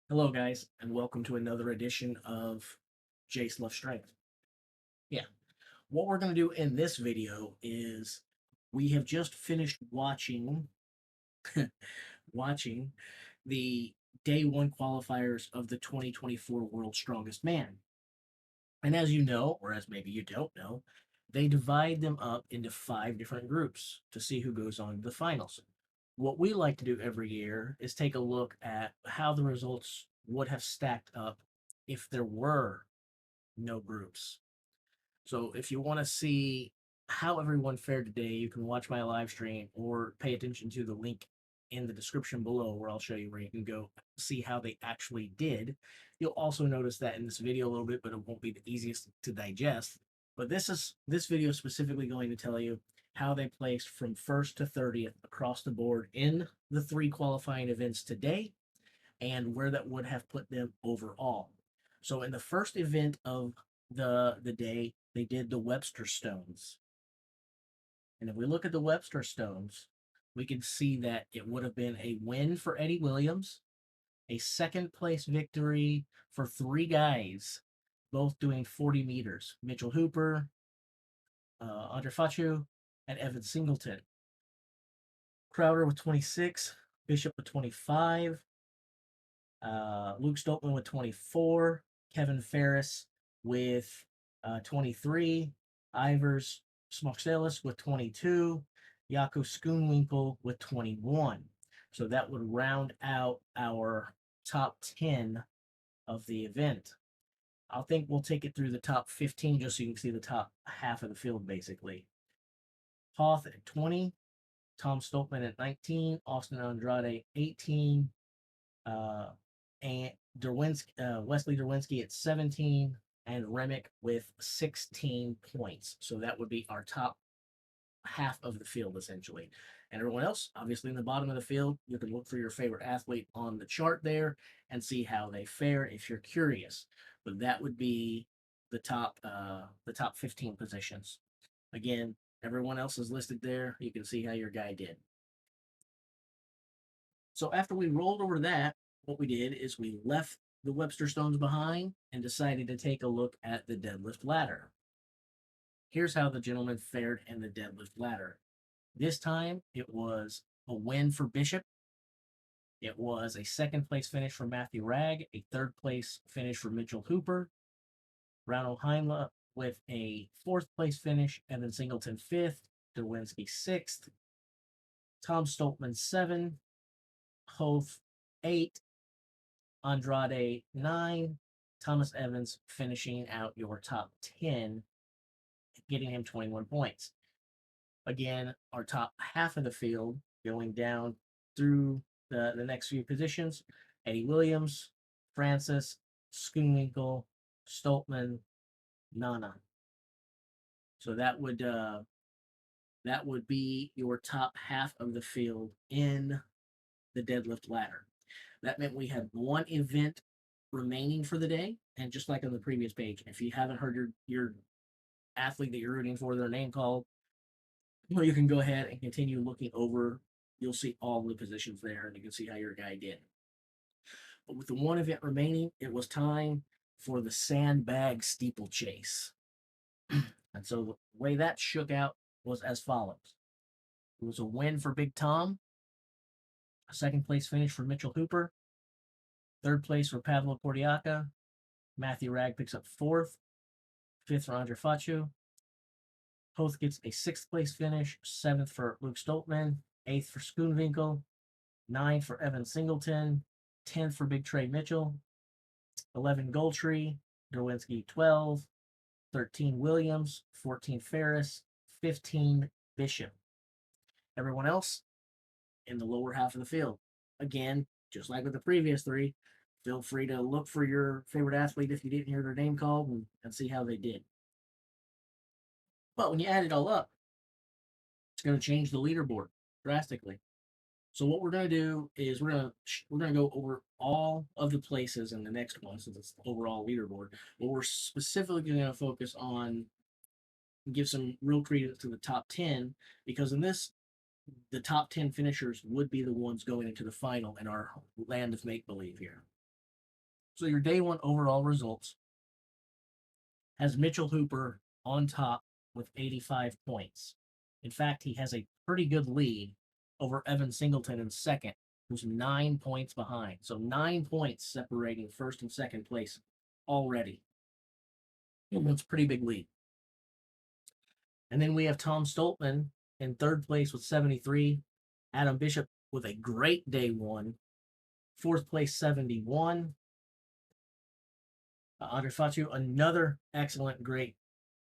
Hello, guys, and welcome to another edition of Jace Love Strength. Yeah, what we're going to do in this video is we have just finished watching the day one qualifiers of the 2024 World's Strongest Man. And as you know, or as maybe you don't know, they divide them up into 5 different groups to see who goes on to the finals. What we like to do every year is take a look at how the results would have stacked up if there were no groups. So if you want to see how everyone fared today, you can watch my live stream or pay attention to the link in the description below where I'll show you where you can go see how they actually did. You'll also notice that in this video a little bit, but it won't be the easiest to digest. But this video is specifically going to tell you how they placed from first to 30th across the board in the 3 qualifying events today and where that would have put them overall. So in the first event of the day, they did the Webster Stones. And if we look at the Webster Stones, we can see that it would have been a win for Eddie Williams, a second place victory for 3 guys, both doing 40 meters. Mitchell Hooper, Andre Fachu, and Evan Singleton. Crowder with 26, Bishop with 25, Luke Stoltman with 24, Kevin Ferris with 23, Ivers Smoxelis with 22, Jaco Schoonwinkel with 21. So that would round out our top 10 of the event. I think we'll take it through the top 15 just so you can see the top half of the field, basically. Hoth at 20, Tom Stoltman at 19, Austin Andrade 18, and Wesley Derwinski at 17, and Remick with 16 points. So that would be our top half of the field, essentially. And everyone else, obviously, in the bottom of the field, you can look for your favorite athlete on the chart there and see how they fare if you're curious. But that would be the top 15 positions. Again, everyone else is listed there. You can see how your guy did. So after we rolled over that, what we did is we left the Webster Stones behind and decided to take a look at the deadlift ladder. Here's how the gentleman fared in the deadlift ladder. This time it was a win for Bishop. It was a second place finish for Matthew Ragg, a third place finish for Mitchell Hooper, Ronald Heinla with a fourth place finish, Evan Singleton fifth, Derwinski sixth, Tom Stoltman 7, Hoth 8, Andrade 9, Thomas Evans finishing out your top 10, getting him 21 points. Again, our top half of the field going down through the next few positions. Eddie Williams, Francis, Schoonwinkel, Stoltman, Nana. So that would be your top half of the field in the deadlift ladder. That meant we had one event remaining for the day, and just like on the previous page, if you haven't heard your athlete that you're rooting for their name called, well, you can go ahead and continue looking over. You'll see all the positions there, and you can see how your guy did. But with the one event remaining, it was time for the sandbag steeplechase. And so the way that shook out was as follows. It was a win for Big Tom, a second place finish for Mitchell Hooper, third place for Pavlo Kordiaka, Matthew Ragg picks up fourth, fifth for Andre Fachu, Hoth gets a sixth place finish, seventh for Luke Stoltman, eighth for Schoonwinkel, ninth for Evan Singleton, 10th for Big Trey Mitchell, 11 Goldtree, Derwinski 12, 13 Williams, 14 Ferris, 15 Bishop. Everyone else in the lower half of the field. Again, just like with the previous 3, feel free to look for your favorite athlete if you didn't hear their name called and see how they did. But when you add it all up, it's going to change the leaderboard drastically. So what we're going to do is we're going to go over all of the places in the next one since it's the overall leaderboard. But we're specifically going to focus on give some real credence to the top 10 because in this the top 10 finishers would be the ones going into the final in our land of make believe here. So your day one overall results has Mitchell Hooper on top with 85 points. In fact, he has a pretty good lead over Evan Singleton in second, who's 9 points behind. So 9 points separating first and second place already. That's a pretty big lead. And then we have Tom Stoltman in third place with 73. Adam Bishop with a great day one. Fourth place, 71. Andre Fatu, another excellent, great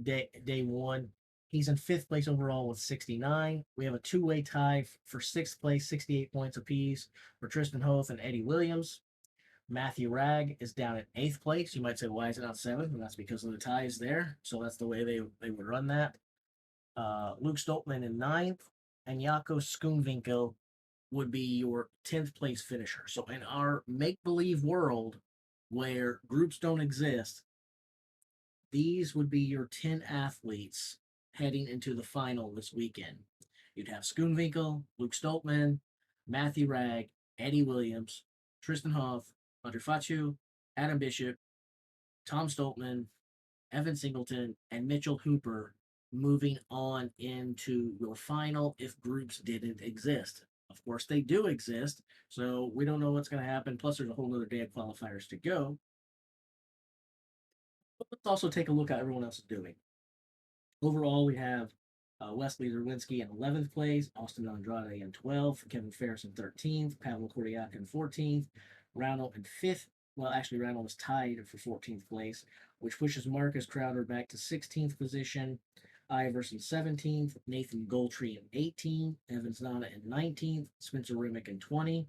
day one. He's in fifth place overall with 69. We have a two-way tie for sixth place, 68 points apiece for Tristan Hoth and Eddie Williams. Matthew Ragg is down at eighth place. You might say, why is it not seventh? And that's because of the ties there. So that's the way they would run that. Luke Stoltman in ninth, and Jaco Schoonwinkel would be your 10th place finisher. So in our make-believe world where groups don't exist, these would be your 10 athletes heading into the final this weekend. You'd have Schoonwinkel, Luke Stoltman, Matthew Ragg, Eddie Williams, Tristan Hoth, Andre Fatu, Adam Bishop, Tom Stoltman, Evan Singleton, and Mitchell Hooper moving on into your final if groups didn't exist. Of course, they do exist, so we don't know what's going to happen. Plus, there's a whole other day of qualifiers to go. But let's also take a look at everyone else is doing. Overall, we have Wesley Zerwinski in 11th place, Austin Andrade in 12th, Kevin Ferris in 13th, Pavel Kordiak in 14th, Rano in 5th. Well, actually, Rano was tied for 14th place, which pushes Marcus Crowder back to 16th position. Iverson 17th, Nathan Goldtree in 18th, Evans Nana in 19th, Spencer Remick in 20,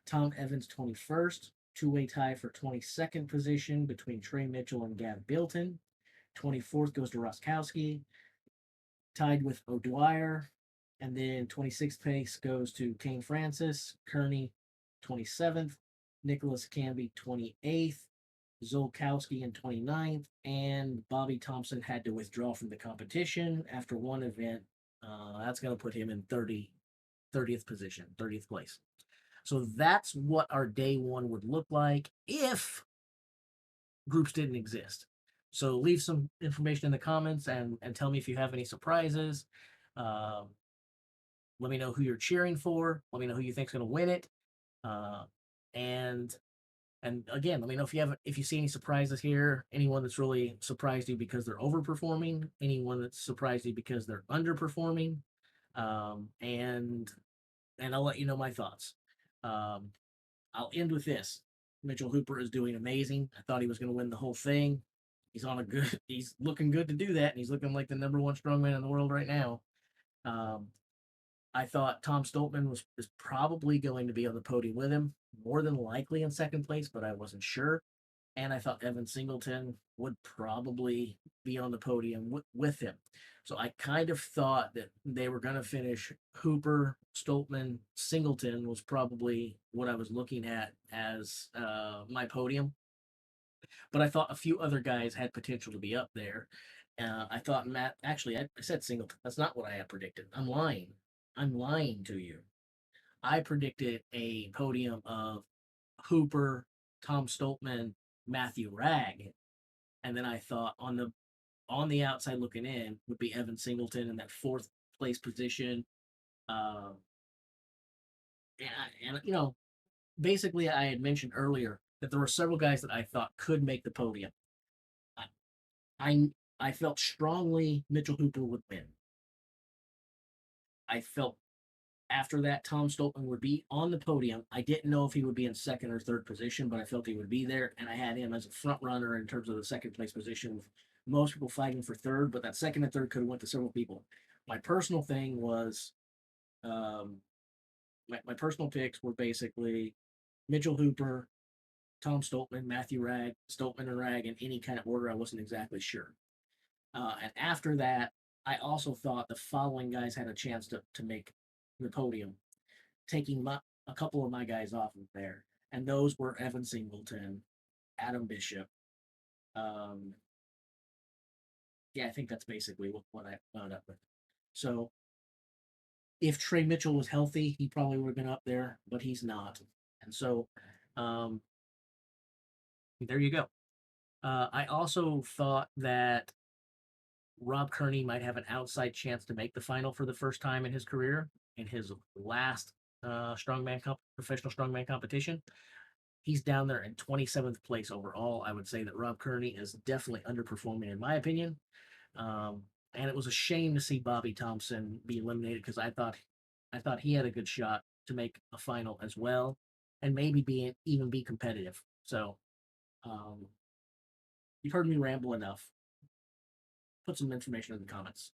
Tom Evans 21st, two-way tie for 22nd position between Trey Mitchell and Gav Bilton. 24th goes to Roskowski, tied with O'Dwyer. And then 26th place goes to Kane Francis, Kearney 27th, Nicholas Camby 28th, Zolkowski in 29th, and Bobby Thompson had to withdraw from the competition after one event. That's going to put him in 30th position, 30th place. So that's what our day one would look like if groups didn't exist. So leave some information in the comments and tell me if you have any surprises. Let me know who you're cheering for. Let me know who you think's going to win it. And again, let me know if you see any surprises here. Anyone that's really surprised you because they're overperforming. Anyone that's surprised you because they're underperforming. And I'll let you know my thoughts. I'll end with this. Mitchell Hooper is doing amazing. I thought he was going to win the whole thing. He's looking good to do that, and he's looking like the number one strongman in the world right now. I thought Tom Stoltman is probably going to be on the podium with him, more than likely in second place, but I wasn't sure. And I thought Evan Singleton would probably be on the podium with him. So I kind of thought that they were going to finish Hooper, Stoltman, Singleton was probably what I was looking at as my podium. But I thought a few other guys had potential to be up there. I thought Matt, actually, I said Singleton. That's not what I had predicted. I'm lying. I'm lying to you. I predicted a podium of Hooper, Tom Stoltman, Matthew Ragg, and then I thought on the outside looking in would be Evan Singleton in that fourth place position. And you know, basically, I had mentioned earlier that there were several guys that I thought could make the podium. I I, I felt strongly Mitchell Hooper would win. I felt after that, Tom Stoltman would be on the podium. I didn't know if he would be in second or third position, but I felt he would be there, and I had him as a front runner in terms of the second place position. With most people fighting for third, but that second and third could have went to several people. My personal thing was, my personal picks were basically Mitchell Hooper, Tom Stoltman, Matthew Ragg, Stoltman and Ragg in any kind of order. I wasn't exactly sure. And after that, I also thought the following guys had a chance to make the podium, taking a couple of my guys off of there. And those were Evan Singleton, Adam Bishop. Yeah, I think that's basically what I wound up with. So if Trey Mitchell was healthy, he probably would have been up there, but he's not. And so There you go. I also thought that Rob Kearney might have an outside chance to make the final for the first time in his career in his last professional strongman competition. He's down there in 27th place overall. I would say that Rob Kearney is definitely underperforming, in my opinion. And it was a shame to see Bobby Thompson be eliminated because I thought he had a good shot to make a final as well, and maybe even be competitive. So um, you've heard me ramble enough. Put some information in the comments.